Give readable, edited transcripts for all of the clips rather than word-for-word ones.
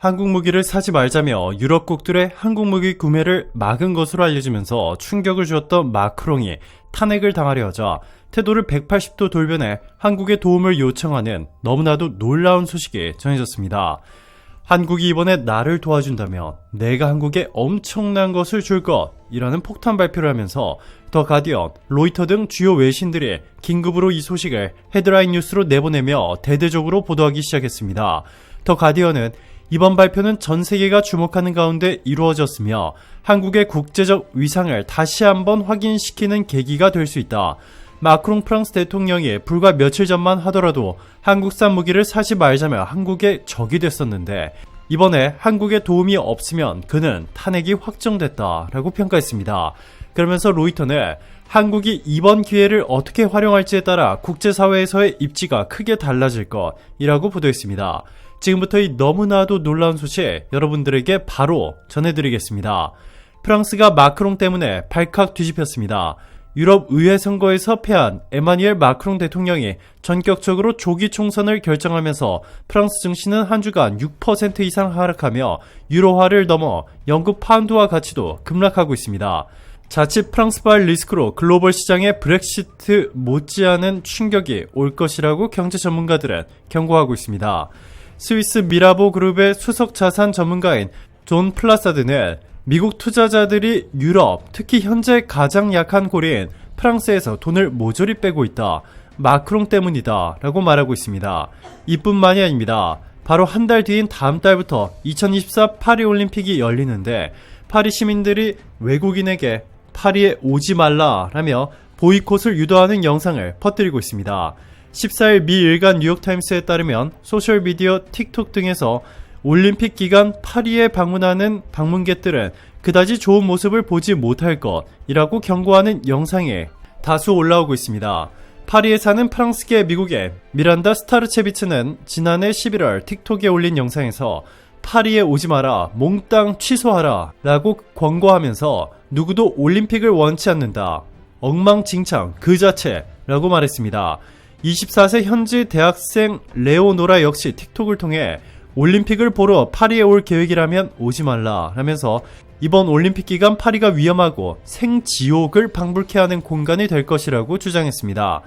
한국 무기를 사지 말자며 유럽국들의 한국 무기 구매를 막은 것으로 알려지면서 충격을 주었던 마크롱이 탄핵을 당하려 하자 태도를 180도 돌변해 한국의 도움을 요청하는 너무나도 놀라운 소식이 전해졌습니다. 한국이 이번에 나를 도와준다면 내가 한국에 엄청난 것을 줄 것이라는 폭탄 발표를 하면서 더 가디언, 로이터 등 주요 외신들이 긴급으로 이 소식을 헤드라인 뉴스로 내보내며 대대적으로 보도하기 시작했습니다. 더 가디언은 이번 발표는 전 세계가 주목하는 가운데 이루어졌으며 한국의 국제적 위상을 다시 한번 확인시키는 계기가 될 수 있다. 마크롱 프랑스 대통령이 불과 며칠 전만 하더라도 한국산 무기를 사지 말자며 한국의 적이 됐었는데 이번에 한국에 도움이 없으면 그는 탄핵이 확정됐다라고 평가했습니다. 그러면서 로이터는 한국이 이번 기회를 어떻게 활용할지에 따라 국제사회에서의 입지가 크게 달라질 것이라고 보도했습니다. 지금부터 이 너무나도 놀라운 소식 여러분들에게 바로 전해드리겠습니다. 프랑스가 마크롱 때문에 발칵 뒤집혔습니다. 유럽 의회 선거에서 패한 에마뉘엘 마크롱 대통령이 전격적으로 조기 총선을 결정하면서 프랑스 증시는 한 주간 6% 이상 하락하며 유로화를 넘어 영국 파운드화 가치도 급락하고 있습니다. 자칫 프랑스발 리스크로 글로벌 시장에 브렉시트 못지않은 충격이 올 것이라고 경제 전문가들은 경고하고 있습니다. 스위스 미라보 그룹의 수석 자산 전문가인 존 플라사드는 미국 투자자들이 유럽, 특히 현재 가장 약한 고리인 프랑스에서 돈을 모조리 빼고 있다. 마크롱 때문이다 라고 말하고 있습니다. 이뿐만이 아닙니다. 바로 한 달 뒤인 다음 달부터 2024 파리올림픽이 열리는데 파리 시민들이 외국인에게 파리에 오지 말라 라며 보이콧을 유도하는 영상을 퍼뜨리고 있습니다. 14일 미 일간 뉴욕타임스에 따르면 소셜미디어 틱톡 등에서 올림픽 기간 파리에 방문하는 방문객들은 그다지 좋은 모습을 보지 못할 것이라고 경고하는 영상이 다수 올라오고 있습니다. 파리에 사는 프랑스계 미국의 미란다 스타르체비츠는 지난해 11월 틱톡에 올린 영상에서 파리에 오지 마라, 몽땅 취소하라 라고 권고하면서 누구도 올림픽을 원치 않는다. 엉망진창 그 자체라고 말했습니다. 24세 현지 대학생 레오노라 역시 틱톡을 통해 올림픽을 보러 파리에 올 계획이라면 오지 말라 라면서 이번 올림픽 기간 파리가 위험하고 생지옥을 방불케 하는 공간이 될 것이라고 주장했습니다.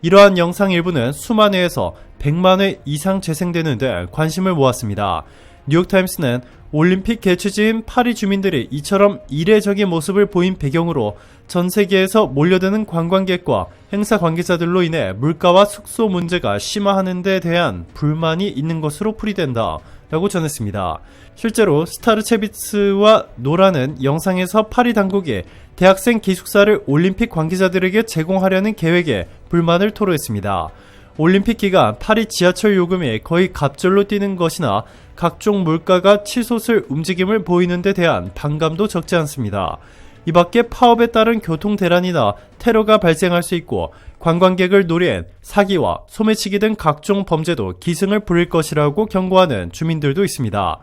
이러한 영상 일부는 수만 회에서 100만 회 이상 재생되는데 관심을 모았습니다. 뉴욕타임스는 올림픽 개최지인 파리 주민들이 이처럼 이례적인 모습을 보인 배경으로 전 세계에서 몰려드는 관광객과 행사 관계자들로 인해 물가와 숙소 문제가 심화하는 데 대한 불만이 있는 것으로 풀이된다 라고 전했습니다. 실제로 스타르체비츠와 노라는 영상에서 파리 당국이 대학생 기숙사를 올림픽 관계자들에게 제공하려는 계획에 불만을 토로했습니다. 올림픽 기간 파리 지하철 요금이 거의 갑절로 뛰는 것이나 각종 물가가 치솟을 움직임을 보이는 데 대한 반감도 적지 않습니다. 이 밖에 파업에 따른 교통 대란이나 테러가 발생할 수 있고 관광객을 노린 사기와 소매치기 등 각종 범죄도 기승을 부릴 것이라고 경고하는 주민들도 있습니다.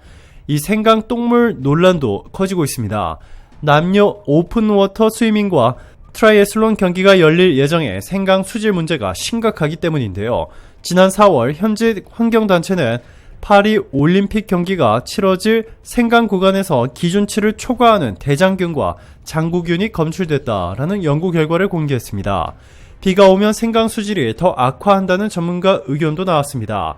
이 생강 똥물 논란도 커지고 있습니다. 남녀 오픈워터 스위밍과 트라이애슬론 경기가 열릴 예정에 생강 수질 문제가 심각하기 때문인데요. 지난 4월 현지 환경단체는 파리 올림픽 경기가 치러질 생강 구간에서 기준치를 초과하는 대장균과 장구균이 검출됐다라는 연구 결과를 공개했습니다. 비가 오면 생강 수질이 더 악화한다는 전문가 의견도 나왔습니다.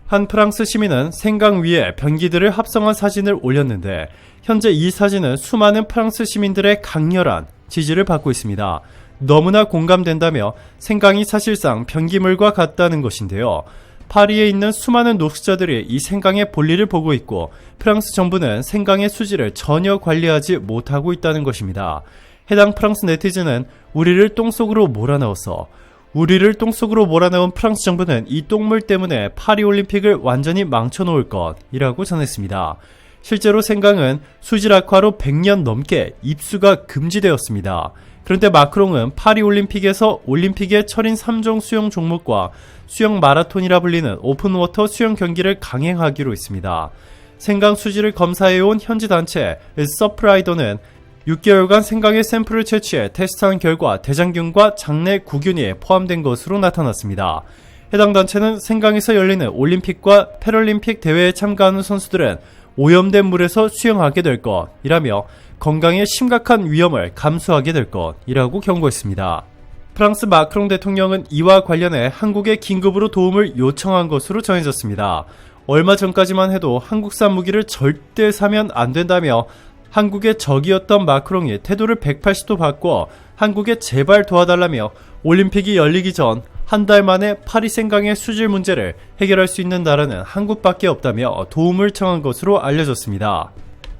한 프랑스 시민은 생강 위에 변기들을 합성한 사진을 올렸는데 현재 이 사진은 수많은 프랑스 시민들의 강렬한 지지를 받고 있습니다. 너무나 공감된다며 생강이 사실상 변기물과 같다는 것인데요. 파리에 있는 수많은 노숙자들이 이 생강의 볼일을 보고 있고 프랑스 정부는 생강의 수질을 전혀 관리하지 못하고 있다는 것입니다. 해당 프랑스 네티즌은 우리를 똥속으로 몰아넣어서 우리를 똥속으로 몰아넣은 프랑스 정부는 이 똥물 때문에 파리올림픽을 완전히 망쳐놓을 것이라고 전했습니다. 실제로 생강은 수질 악화로 100년 넘게 입수가 금지되었습니다. 그런데 마크롱은 파리올림픽에서 올림픽의 철인 3종 수영 종목과 수영 마라톤이라 불리는 오픈워터 수영 경기를 강행하기로 했습니다. 생강 수질을 검사해온 현지 단체 서프라이더는 6개월간 생강의 샘플을 채취해 테스트한 결과 대장균과 장내 구균이 포함된 것으로 나타났습니다. 해당 단체는 생강에서 열리는 올림픽과 패럴림픽 대회에 참가하는 선수들은 오염된 물에서 수영하게 될 것이라며 건강에 심각한 위험을 감수하게 될 것이라고 경고했습니다. 프랑스 마크롱 대통령은 이와 관련해 한국에 긴급으로 도움을 요청한 것으로 전해졌습니다. 얼마 전까지만 해도 한국산 무기를 절대 사면 안 된다며 한국의 적이었던 마크롱이 태도를 180도 바꿔 한국에 제발 도와달라며 올림픽이 열리기 전 한 달 만에 파리 생강의 수질 문제를 해결할 수 있는 나라는 한국밖에 없다며 도움을 청한 것으로 알려졌습니다.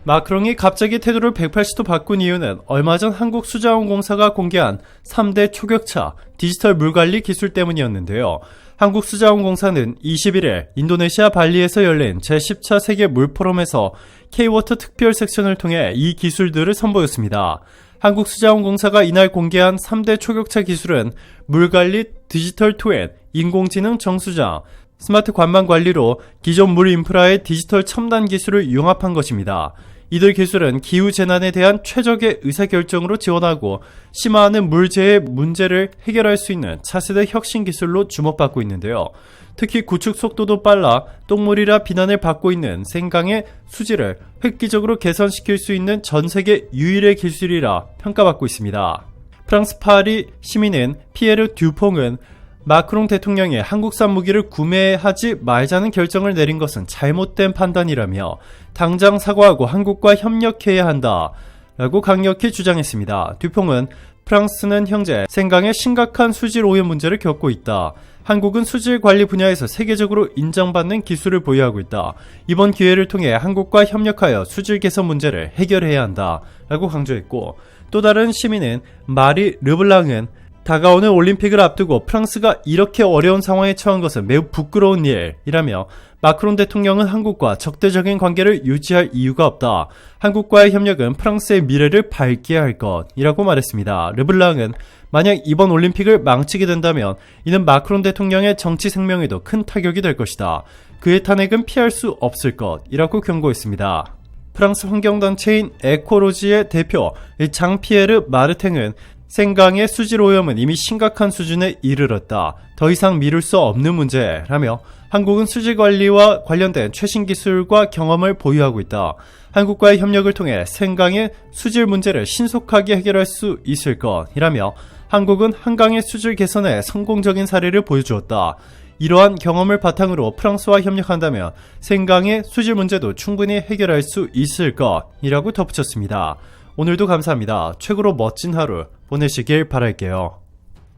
마크롱이 갑자기 태도를 180도 바꾼 이유는 얼마 전 한국수자원공사가 공개한 3대 초격차 디지털 물관리 기술 때문이었는데요. 한국수자원공사는 21일 인도네시아 발리에서 열린 제10차 세계 물포럼에서 K-워터 특별 섹션을 통해 이 기술들을 선보였습니다. 한국수자원공사가 이날 공개한 3대 초격차 기술은 물관리 디지털 트윈, 인공지능 정수장, 스마트 관망 관리로 기존 물 인프라의 디지털 첨단 기술을 융합한 것입니다. 이들 기술은 기후재난에 대한 최적의 의사결정으로 지원하고 심화하는 물재해 문제를 해결할 수 있는 차세대 혁신 기술로 주목받고 있는데요. 특히 구축 속도도 빨라 똥물이라 비난을 받고 있는 생강의 수질을 획기적으로 개선시킬 수 있는 전 세계 유일의 기술이라 평가받고 있습니다. 프랑스 파리 시민인 피에르 듀퐁은 마크롱 대통령이 한국산 무기를 구매하지 말자는 결정을 내린 것은 잘못된 판단이라며 당장 사과하고 한국과 협력해야 한다 라고 강력히 주장했습니다. 듀퐁은 프랑스는 현재 생강의 심각한 수질 오염 문제를 겪고 있다. 한국은 수질 관리 분야에서 세계적으로 인정받는 기술을 보유하고 있다. 이번 기회를 통해 한국과 협력하여 수질 개선 문제를 해결해야 한다 라고 강조했고, 또 다른 시민인 마리 르블랑은 다가오는 올림픽을 앞두고 프랑스가 이렇게 어려운 상황에 처한 것은 매우 부끄러운 일이라며 마크롱 대통령은 한국과 적대적인 관계를 유지할 이유가 없다. 한국과의 협력은 프랑스의 미래를 밝게 할 것이라고 말했습니다. 르블랑은 만약 이번 올림픽을 망치게 된다면 이는 마크롱 대통령의 정치 생명에도 큰 타격이 될 것이다. 그의 탄핵은 피할 수 없을 것이라고 경고했습니다. 프랑스 환경단체인 에코로지의 대표 장 피에르 마르탱은 생강의 수질 오염은 이미 심각한 수준에 이르렀다. 더 이상 미룰 수 없는 문제라며 한국은 수질 관리와 관련된 최신 기술과 경험을 보유하고 있다. 한국과의 협력을 통해 생강의 수질 문제를 신속하게 해결할 수 있을 것이라며 한국은 한강의 수질 개선에 성공적인 사례를 보여주었다. 이러한 경험을 바탕으로 프랑스와 협력한다면 생강의 수질 문제도 충분히 해결할 수 있을 것이라고 덧붙였습니다. 오늘도 감사합니다. 최고로 멋진 하루 보내시길 바랄게요.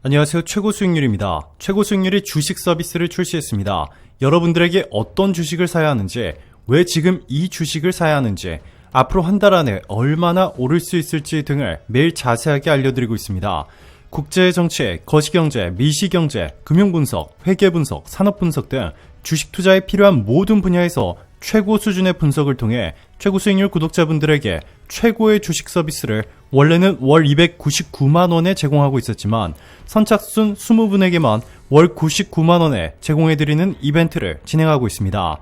안녕하세요. 최고 수익률입니다. 최고 수익률이 주식 서비스를 출시했습니다. 여러분들에게 어떤 주식을 사야 하는지, 왜 지금 이 주식을 사야 하는지, 앞으로 한 달 안에 얼마나 오를 수 있을지 등을 매일 자세하게 알려드리고 있습니다. 국제 정치, 거시경제, 미시경제, 금융분석, 회계분석, 산업분석 등 주식 투자에 필요한 모든 분야에서 최고 수준의 분석을 통해 최고 수익률 구독자분들에게 최고의 주식 서비스를 원래는 월 299만원에 제공하고 있었지만 선착순 20분에게만 월 99만원에 제공해드리는 이벤트를 진행하고 있습니다.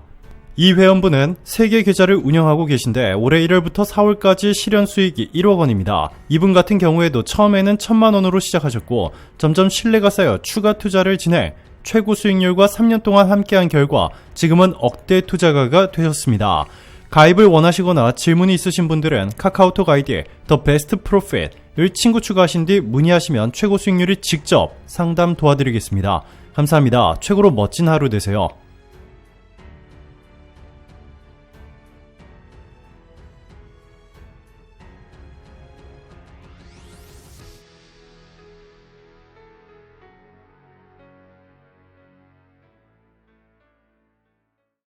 이 회원분은 3개 계좌를 운영하고 계신데 올해 1월부터 4월까지 실현 수익이 1억 원입니다. 이분 같은 경우에도 처음에는 1,000만원으로 시작하셨고 점점 신뢰가 쌓여 추가 투자를 진행, 최고 수익률과 3년 동안 함께한 결과 지금은 억대 투자가가 되셨습니다. 가입을 원하시거나 질문이 있으신 분들은 카카오톡 아이디 더 베스트 프로핏을 친구 추가하신 뒤 문의하시면 최고 수익률이 직접 상담 도와드리겠습니다. 감사합니다. 최고로 멋진 하루 되세요.